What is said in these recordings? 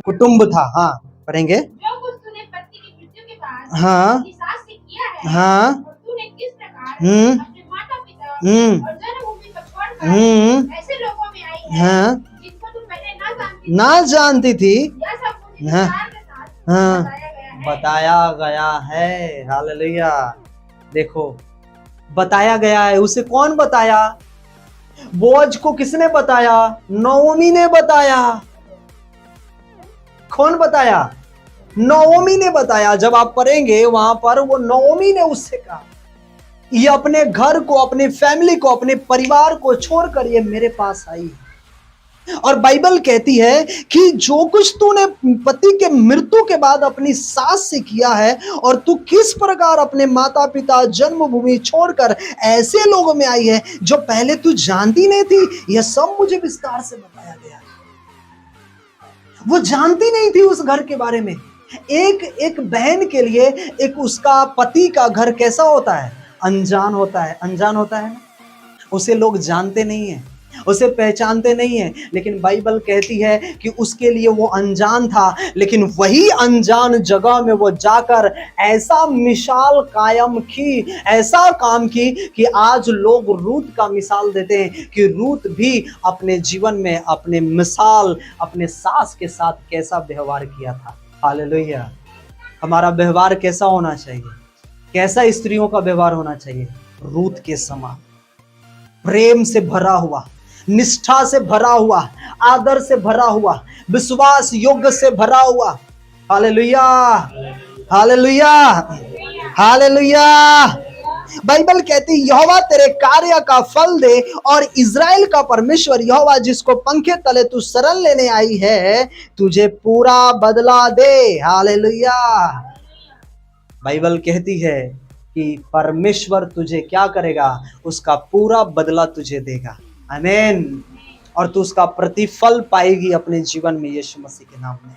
कुटुंब था। हाँ, पढ़ेंगे। जो कुछ तूने पति की मृत्यु के बाद हाँ अपनी सास से किया है, हाँ और तूने किस प्रकार हम्म अपने माता पिता हम्म और जन्मभूमि को छोड़कर ऐसे लोगों में आई है हाँ, जिनको तू पहले ना ना जानती थी। यह सब मुझे हाँ विस्तार के साथ हाँ, बताया गया है। बताया गया है। हालेलुया। देखो, बताया गया है। उसे कौन बताया? बोझ को किसने बताया? नओमी ने बताया। कौन बताया? नओमी ने बताया। जब आप पढ़ेंगे वहां पर, वो नओमी ने उससे कहा, ये अपने घर को, अपने फैमिली को, अपने परिवार को छोड़कर ये मेरे पास आई है। और बाइबल कहती है कि जो कुछ तूने पति के मृत्यु के बाद अपनी सास से किया है, और तू किस प्रकार अपने माता पिता, जन्मभूमि छोड़कर ऐसे लोगों में आई है जो पहले तू जानती नहीं थी, यह सब मुझे विस्तार से बताया गया है। वो जानती नहीं थी उस घर के बारे में। एक बहन के लिए एक उसका पति का घर कैसा होता है? अनजान होता है। अनजान होता है ना, उसे लोग जानते नहीं है, उसे पहचानते नहीं है। लेकिन बाइबल कहती है कि उसके लिए वो अनजान था, लेकिन वही अनजान जगह में वो जाकर ऐसा मिसाल कायम की, ऐसा काम की कि आज लोग रूत का मिसाल देते हैं कि रूत भी अपने जीवन में अपने मिसाल, अपने सास के साथ कैसा व्यवहार किया था। हालेलुया। हमारा व्यवहार कैसा होना चाहिए? कैसा स्त्रियों का व्यवहार होना चाहिए? रूत के समान, प्रेम से भरा हुआ, निष्ठा से भरा हुआ, आदर से भरा हुआ, विश्वास योग्य से भरा हुआ। Hallelujah, hallelujah, hallelujah. बाइबल कहती, यहोवा तेरे कार्य का फल दे, और इज़राइल का परमेश्वर यहोवा जिसको पंखे तले तू शरण लेने आई है, तुझे पूरा बदला दे। हालेलुया। बाइबल कहती है कि परमेश्वर तुझे क्या करेगा? उसका पूरा बदला तुझे देगा। आमीन। और तू उसका प्रतिफल पाएगी अपने जीवन में, यीशु मसीह के नाम में।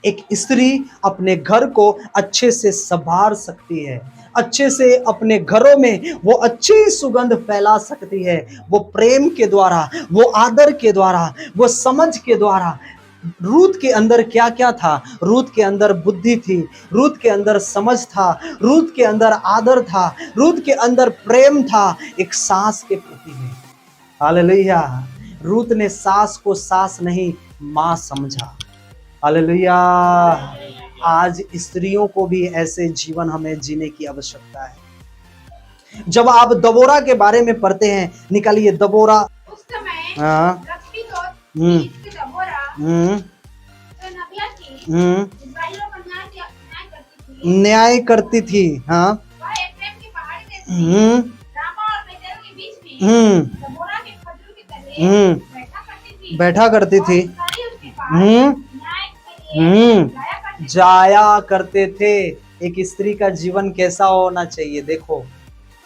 एक स्त्री अपने घर को अच्छे से संभाल सकती है, अच्छे से अपने घरों में वो अच्छी सुगंध फैला सकती है। वो प्रेम के द्वारा, वो आदर के द्वारा, वो समझ के द्वारा। रूत के अंदर क्या क्या था? रूत के अंदर बुद्धि थी, रूत के अंदर समझ था, रूत के अंदर आदर था, रूत के अंदर प्रेम था, एक सास के प्रति में। हालेलुया। रूत ने सास को सास नहीं, मां समझा। हालेलुया। आज स्त्रियों को भी ऐसे जीवन हमें जीने की आवश्यकता है। जब आप दबोरा के बारे में पढ़ते हैं, निकालिए दबोरा। उस समय हाँ, न्याय करती थी। हाँ, वह एफ्रेम की पहाड़ी देश में रामा और बेतेल के बीच में दबोरा के खजूर के तले बैठा करती थी। और उसके पास न्याय के लिए जाया करते थे। एक स्त्री का जीवन कैसा होना चाहिए? देखो,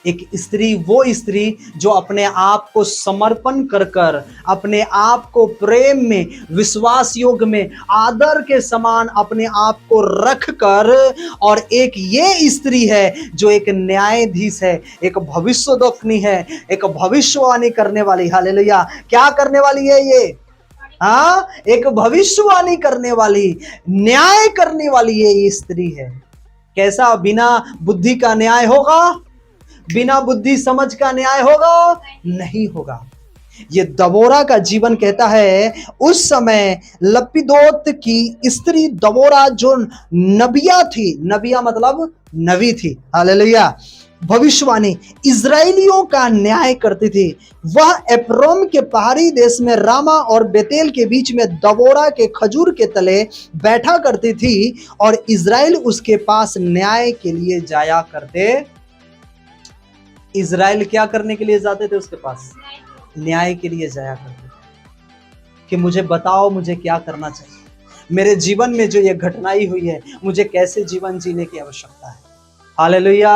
एक स्त्री वो स्त्री जो अपने आप को समर्पण कर कर, अपने आप को प्रेम में, विश्वास योग में, आदर के समान अपने आप को रख कर, और एक ये स्त्री है जो एक न्यायाधीश है, एक भविष्यद्वक्ता है, एक भविष्यवाणी करने वाली। हालेलुया। क्या करने वाली है ये? हाँ, एक भविष्यवाणी करने वाली, न्याय करने वाली ये स्त्री है। कैसा? बिना बुद्धि का न्याय होगा? बिना बुद्धि समझ का न्याय होगा? नहीं होगा। ये दबोरा का जीवन कहता है, उस समय लपिदोत की स्त्री दबोरा जो नबिया थी, नबिया मतलब नबी थी। हालेलुया। भविष्यवाणी, इजराइलियों का न्याय करती थी। वह एफ्रोम के पहाड़ी देश में रामा और बेतेल के बीच में दबोरा के खजूर के तले बैठा करती थी, और इजराइल उसके पास न्याय के लिए जाया करते। इजराइल क्या करने के लिए जाते थे उसके पास? न्याय के लिए जाया करते थे कि मुझे बताओ, मुझे क्या करना चाहिए, मेरे जीवन में जो ये घटनाएं हुई है, मुझे कैसे जीवन जीने की आवश्यकता है। हालेलुया।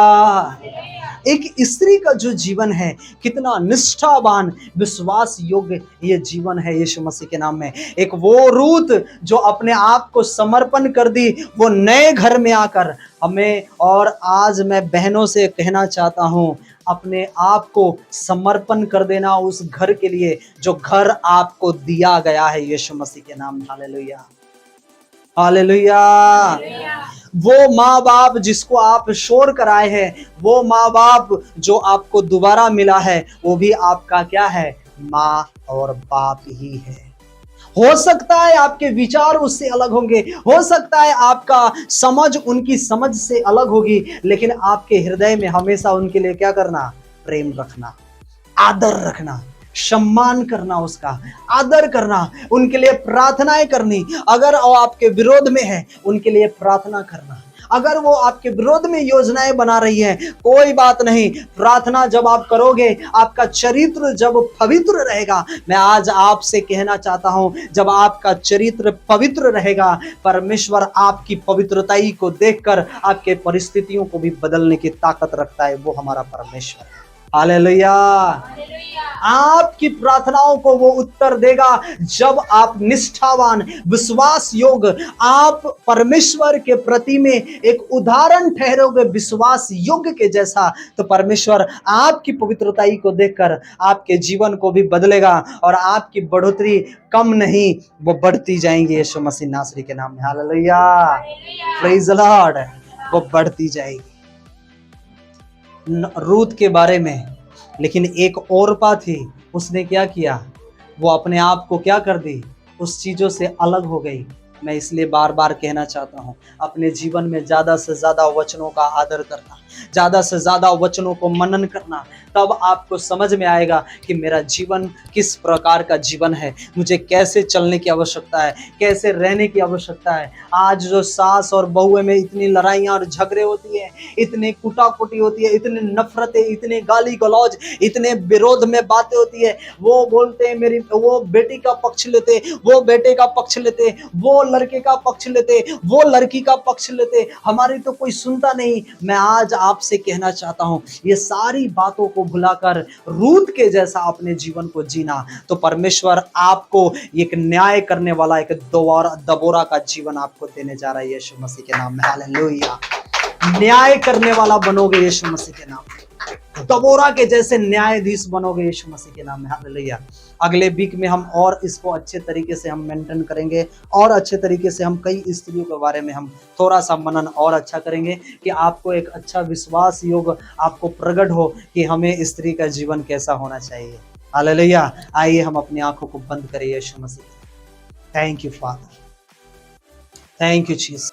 एक स्त्री का जो जीवन है, कितना निष्ठावान, विश्वास योग्य ये जीवन है यीशु मसीह के नाम में। एक वो रूत जो अपने आप को समर्पण कर दी, वो नए घर में आकर हमें, और आज मैं बहनों से कहना चाहता हूं, अपने आप को समर्पण कर देना उस घर के लिए जो घर आपको दिया गया है यीशु मसीह के नाम। हालेलुया। हालेलुया। वो माँ बाप जिसको आप शोर कराए हैं, वो माँ बाप जो आपको दोबारा मिला है, वो भी आपका क्या है? माँ और बाप ही है। हो सकता है आपके विचार उससे अलग होंगे, हो सकता है आपका समझ उनकी समझ से अलग होगी, लेकिन आपके हृदय में हमेशा उनके लिए क्या करना? प्रेम रखना, आदर रखना, सम्मान करना, उसका आदर करना, उनके लिए प्रार्थनाएं करनी। अगर वो आपके विरोध में है, उनके लिए प्रार्थना करना। अगर वो आपके विरोध में योजनाएं बना रही है, कोई बात नहीं, प्रार्थना जब आप करोगे, आपका चरित्र जब पवित्र रहेगा, मैं आज आपसे कहना चाहता हूं, जब आपका चरित्र पवित्र रहेगा, परमेश्वर आपकी पवित्रताई को देखकर आपके परिस्थितियों को भी बदलने की ताकत रखता है। वो हमारा परमेश्वर है। हालेलुया। आपकी प्रार्थनाओं को वो उत्तर देगा जब आप निष्ठावान, विश्वास योग्य, आप परमेश्वर के प्रति में एक उदाहरण ठहरोगे विश्वास योग्य के जैसा, तो परमेश्वर आपकी पवित्रताई को देखकर आपके जीवन को भी बदलेगा और आपकी बढ़ोतरी कम नहीं, वो बढ़ती जाएंगी यीशु मसीह नासरी के नाम में। Hallelujah, praise the Lord. वो बढ़ती जाएगी। रूत के बारे में, लेकिन एक औरपा थी, उसने क्या किया? वो अपने आप को क्या कर दी? उस चीजों से अलग हो गई। मैं इसलिए बार बार कहना चाहता हूं, अपने जीवन में ज्यादा से ज्यादा वचनों का आदर करना, ज्यादा से ज्यादा वचनों को मनन करना, तब आपको समझ में आएगा कि मेरा जीवन किस प्रकार का जीवन है, मुझे कैसे चलने की आवश्यकता है, कैसे रहने की आवश्यकता है। आज जो सास और बहुए में इतनी लड़ाइयां और झगड़े होती है, इतनी कुटाकुटी होती है, इतनी नफरतें, इतने गाली गलौज, इतने विरोध में बातें होती है, वो बोलते हैं मेरी, वो बेटी का पक्ष लेते, वो बेटे का पक्ष लेते, वो लड़के का पक्ष लेते, वो लड़की का पक्ष लेते, हमारी तो कोई सुनता नहीं। मैं आज आपसे कहना चाहता हूं, ये सारी बातों को भुलाकर रूत के जैसा अपने जीवन को जीना, तो परमेश्वर आपको एक न्याय करने वाला, एक दबोरा का जीवन आपको देने जा रहा है यीशु मसीह के नाम में। हालेलुया। न्याय करने वाला बनोगे यीशु मसीह के नाम में, दबोरा के जैसे न्यायाधीश बनोगे यीशु मसीह के नाम में। हालेलुया। अगले वीक में हम और इसको अच्छे तरीके से हम मेंटेन करेंगे, और अच्छे तरीके से हम कई स्त्रियों के बारे में हम थोड़ा सा मनन और अच्छा करेंगे, कि आपको एक अच्छा विश्वास योग आपको प्रकट हो कि हमें स्त्री का जीवन कैसा होना चाहिए। हालेलुया। आइए हम अपनी आंखों को बंद करें Yeshu Masih. Thank you father, thank you Jesus.